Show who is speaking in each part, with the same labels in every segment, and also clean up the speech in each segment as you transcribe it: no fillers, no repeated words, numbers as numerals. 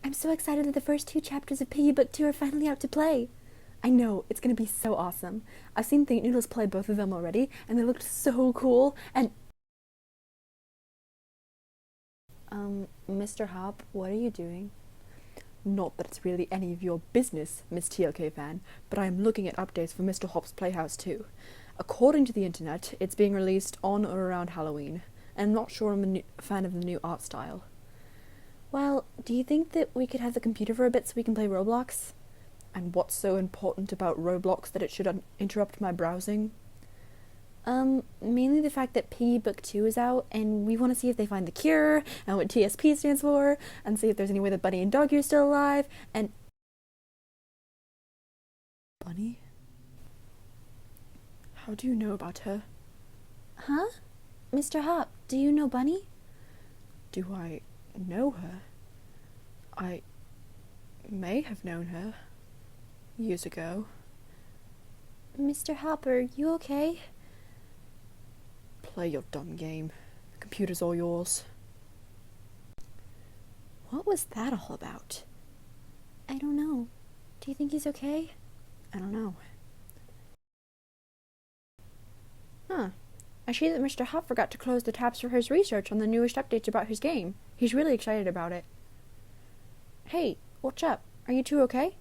Speaker 1: I'm so excited that the first 2 chapters of Piggy Book 2 are finally out to play. I know, it's gonna be so awesome. I've seen Think Noodles play both of them already, and they looked so cool, and... Mr. Hopp, what are you doing? Not that it's really any of your business, Miss TLK fan, but I am looking at updates for Mr. Hopp's Playhouse too. According to the internet, it's being released on or around Halloween, and I'm not sure I'm a fan of the new art style. Well, do you think that we could have the computer for a bit so we can play Roblox? And what's so important about Roblox that it should interrupt my browsing? Mainly the fact that Piggy Book 2 is out, and we want to see if they find the cure, and what TSP stands for, and see if there's any way that Bunny and Doggy are still alive, and... Bunny? How do you know about her? Huh? Mr. Hopp, do you know Bunny? Do I know her? I may have known her years ago. Mr. Hopp, are you okay? Play your dumb game. The computer's all yours. What was that all about? I don't know. Do you think he's okay? I don't know. Huh. I see that Mr. Hopp forgot to close the tabs for his research on the newest updates about his game. He's really excited about it. Hey, what's up? Are you two okay?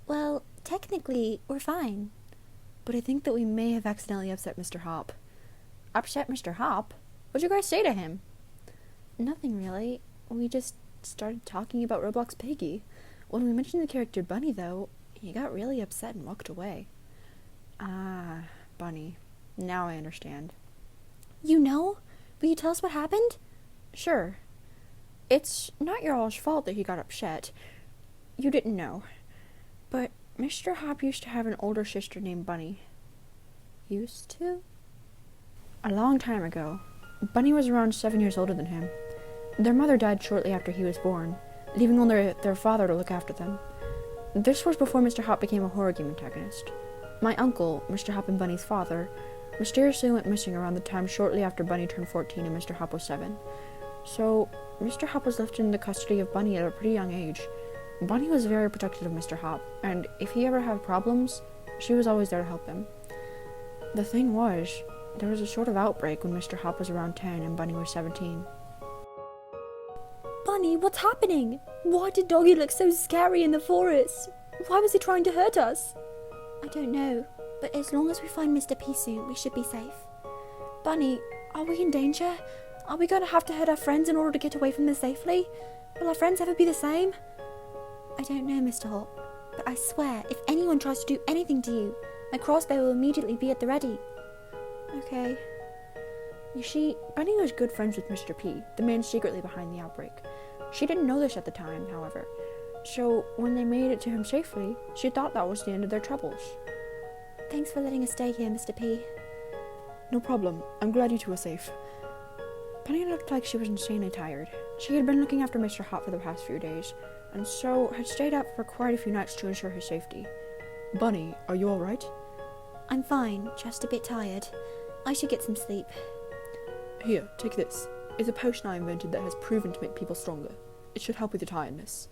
Speaker 1: Well, technically, we're fine. But I think that we may have accidentally upset Mr. Hopp. Upset Mr. Hopp? What'd you guys say to him? Nothing really. We just started talking about Roblox Piggy. When we mentioned the character Bunny, though, he got really upset and walked away. Ah, Bunny. Now I understand. You know? Will you tell us what happened? Sure. It's not your all's fault that he got upset. You didn't know. But Mr. Hopp used to have an older sister named Bunny. Used to? A long time ago. Bunny was around 7 years older than him. Their mother died shortly after he was born, leaving only their father to look after them. This was before Mr. Hopp became a horror game antagonist. My uncle, Mr. Hopp and Bunny's father, mysteriously went missing around the time shortly after Bunny turned 14 and Mr. Hopp was 7. So, Mr. Hopp was left in the custody of Bunny at a pretty young age. Bunny was very protective of Mr. Hopp, and if he ever had problems, she was always there to help him. The thing was, there was a sort of outbreak when Mr. Hopp was around 10 and Bunny was 17. Bunny, what's happening? Why did Doggy look so scary in the forest? Why was he trying to hurt us? I don't know, but as long as we find Mr. P soon, we should be safe. Bunny, are we in danger? Are we going to have to hurt our friends in order to get away from them safely? Will our friends ever be the same? I don't know, Mr. Hopp, but I swear, if anyone tries to do anything to you, my crossbow will immediately be at the ready. Okay. You see, Bunny was good friends with Mr. P, the man secretly behind the outbreak. She didn't know this at the time, however, so when they made it to him safely, she thought that was the end of their troubles. Thanks for letting us stay here, Mr. P. No problem. I'm glad you two are safe. Bunny looked like she was insanely tired. She had been looking after Mr. Hopp for the past few days, and so had stayed up for quite a few nights to ensure his safety. Bunny, are you alright? I'm fine, just a bit tired. I should get some sleep. Here, take this. It's a potion I invented that has proven to make people stronger. It should help with your tiredness.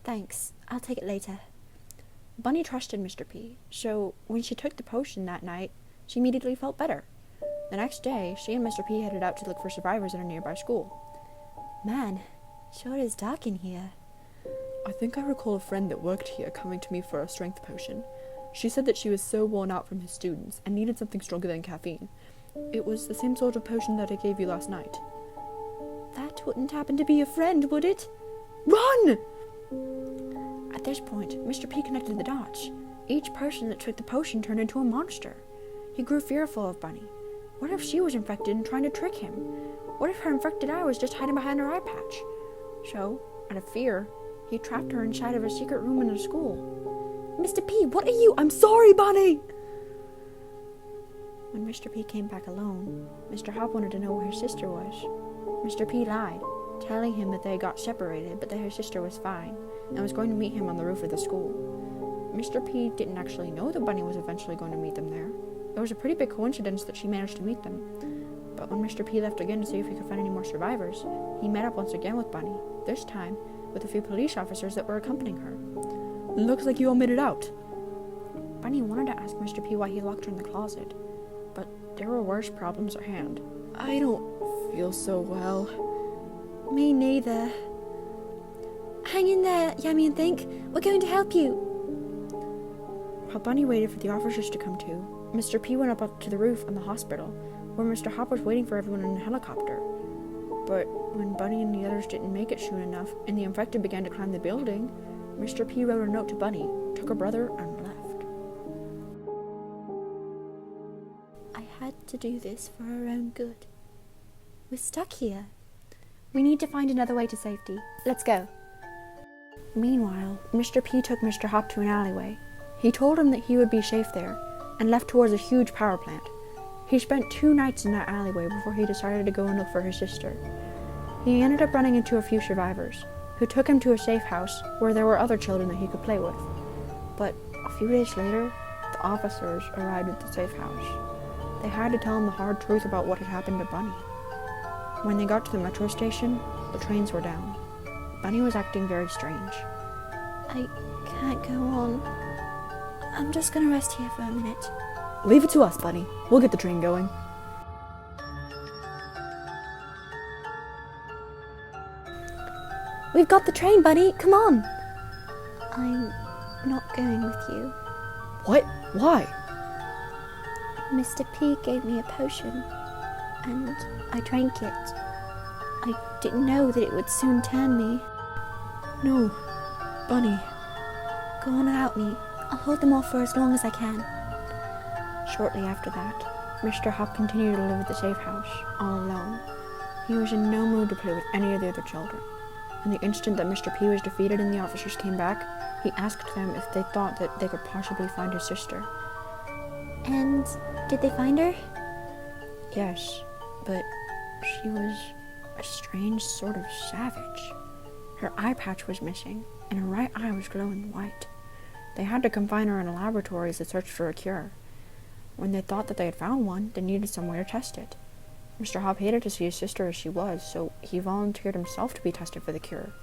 Speaker 1: Thanks. I'll take it later. Bunny trusted Mr. P, so when she took the potion that night, she immediately felt better. The next day, she and Mr. P headed out to look for survivors in a nearby school. Man, sure is dark in here. I think I recall a friend that worked here coming to me for a strength potion. She said that she was so worn out from his students and needed something stronger than caffeine. It was the same sort of potion that I gave you last night. That wouldn't happen to be your friend, would it? Run! At this point, Mr. P connected the dots. Each person that took the potion turned into a monster. He grew fearful of Bunny. What if she was infected and trying to trick him? What if her infected eye was just hiding behind her eye patch? So, out of fear, he trapped her inside of a secret room in the school. Mr. P, what are you? I'm sorry, Bunny! When Mr. P came back alone, Mr. Hopp wanted to know where his sister was. Mr. P lied, telling him that they got separated, but that his sister was fine, and was going to meet him on the roof of the school. Mr. P didn't actually know that Bunny was eventually going to meet them there. It was a pretty big coincidence that she managed to meet them. But when Mr. P left again to see if he could find any more survivors, he met up once again with Bunny. This time,
Speaker 2: with a few police officers that were accompanying her. Looks like you all made it out. Bunny wanted to ask Mr. P why he locked her in the closet, but there were worse problems at hand. I don't feel so well.
Speaker 1: Me neither. Hang in there, Yummy and Think. We're going to help you.
Speaker 2: While Bunny waited for the officers to come to, Mr. P went up to the roof on the hospital, where Mr. Hopp was waiting for everyone in a helicopter. But when Bunny and the others didn't make it soon enough, and the infected began to climb the building, Mr. P wrote a note to Bunny, took her brother, and left.
Speaker 1: I had to do this for our own good. We're stuck here. We need to find another way to safety. Let's go.
Speaker 2: Meanwhile, Mr. P took Mr. Hopp to an alleyway. He told him that he would be safe there, and left towards a huge power plant. He spent 2 nights in that alleyway before he decided to go and look for his sister. He ended up running into a few survivors, who took him to a safe house where there were other children that he could play with. But a few days later, the officers arrived at the safe house. They had to tell him the hard truth about what had happened to Bunny. When they got to the metro station, the trains were down. Bunny was acting very strange.
Speaker 1: I can't go on. I'm just gonna rest here for a minute.
Speaker 2: Leave it to us, Bunny. We'll get the train going.
Speaker 1: We've got the train, Bunny. Come on. I'm not going with you.
Speaker 2: What? Why?
Speaker 1: Mr. P gave me a potion, and I drank it. I didn't know that it would soon turn me.
Speaker 2: No, Bunny.
Speaker 1: Go on without me. I'll hold them off for as long as I can.
Speaker 2: Shortly after that, Mr. Hopp continued to live at the safe house, all alone. He was in no mood to play with any of the other children. And the instant that Mr. P was defeated and the officers came back, he asked them if they thought that they could possibly find his sister.
Speaker 1: And did they find her?
Speaker 2: Yes, but she was a strange sort of savage. Her eye patch was missing, and her right eye was glowing white. They had to confine her in a laboratory as they searched for a cure. When they thought that they had found one, they needed somewhere to test it. Mr. Hopp hated to see his sister as she was, so he volunteered himself to be tested for the cure.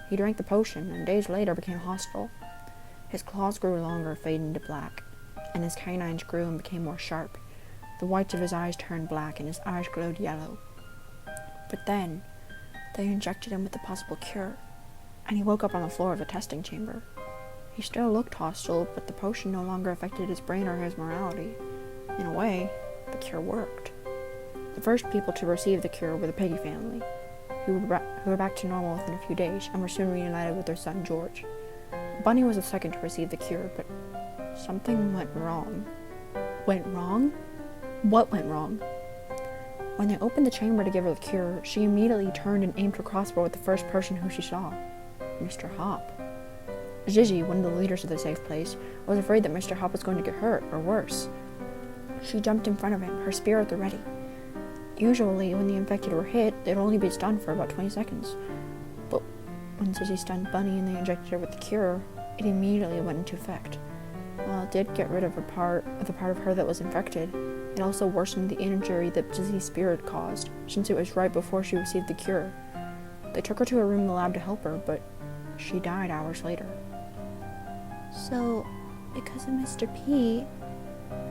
Speaker 2: He drank the potion, and days later became hostile. His claws grew longer, fading to black, and his canines grew and became more sharp. The whites of his eyes turned black, and his eyes glowed yellow. But then, they injected him with the possible cure, and he woke up on the floor of the testing chamber. He still looked hostile, but the potion no longer affected his brain or his morality. In a way, the cure worked. The first people to receive the cure were the Piggy family, who were back to normal within a few days and were soon reunited with their son George. Bunny was the second to receive the cure, but something went wrong. Went wrong? What went wrong? When they opened the chamber to give her the cure, she immediately turned and aimed her crossbow at the first person who she saw, Mr. Hopp. Gigi, one of the leaders of the safe place, was afraid that Mr. Hopp was going to get hurt, or worse. She jumped in front of him, her spear at the ready. Usually, when the infected were hit, they'd only be stunned for about 20 seconds. But when Gigi stunned Bunny and they injected her with the cure, it immediately went into effect. While it did get rid of the part of her that was infected, it also worsened the injury that Gigi's spirit caused, since it was right before she received the cure. They took her to a room in the lab to help her, but she died hours later.
Speaker 1: So, because of Mr. P,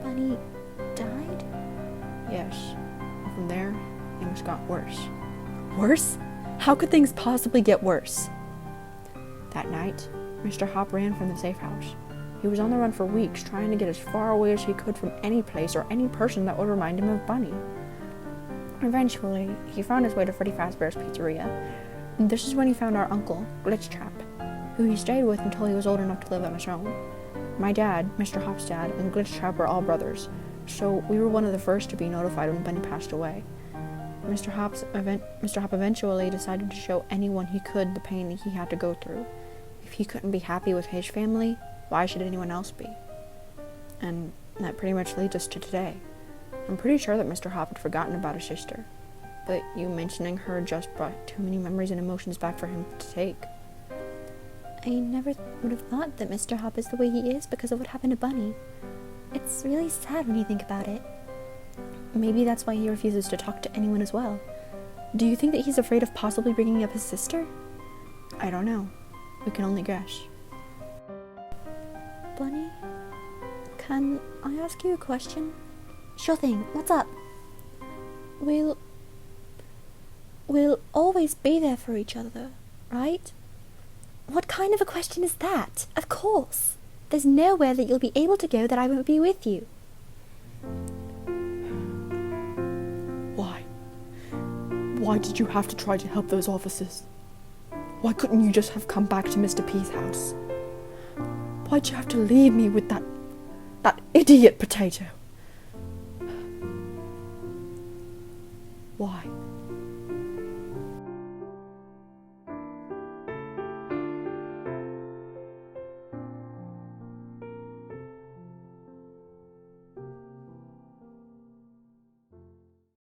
Speaker 1: Bunny died?
Speaker 2: Yes. From there, things got worse.
Speaker 1: Worse? How could things possibly get worse?
Speaker 2: That night, Mr. Hopp ran from the safe house. He was on the run for weeks, trying to get as far away as he could from any place or any person that would remind him of Bunny. Eventually, he found his way to Freddy Fazbear's Pizzeria, and this is when he found our uncle, Glitchtrap, who he stayed with until he was old enough to live on his own. My dad, Mr. Hopp's dad, and Glitchtrap were all brothers, so we were one of the first to be notified when Bunny passed away. Mr. Hopp eventually decided to show anyone he could the pain that he had to go through. If he couldn't be happy with his family, why should anyone else be? And that pretty much leads us to today. I'm pretty sure that Mr. Hopp had forgotten about his sister, but you mentioning her just brought too many memories and emotions back for him to take.
Speaker 1: I never would have thought that Mr. Hopp is the way he is because of what happened to Bunny. It's really sad when you think about it. Maybe that's why he refuses to talk to anyone as well. Do you think that he's afraid of possibly bringing up his sister?
Speaker 2: I don't know. We can only guess.
Speaker 1: Bunny, can I ask you a question? Sure thing, what's up? We'll always be there for each other, right? What kind of a question is that? Of course. There's nowhere that you'll be able to go that I won't be with you.
Speaker 3: Why? Why did you have to try to help those officers? Why couldn't you just have come back to Mr. P's house? Why'd you have to leave me with that idiot potato? Why?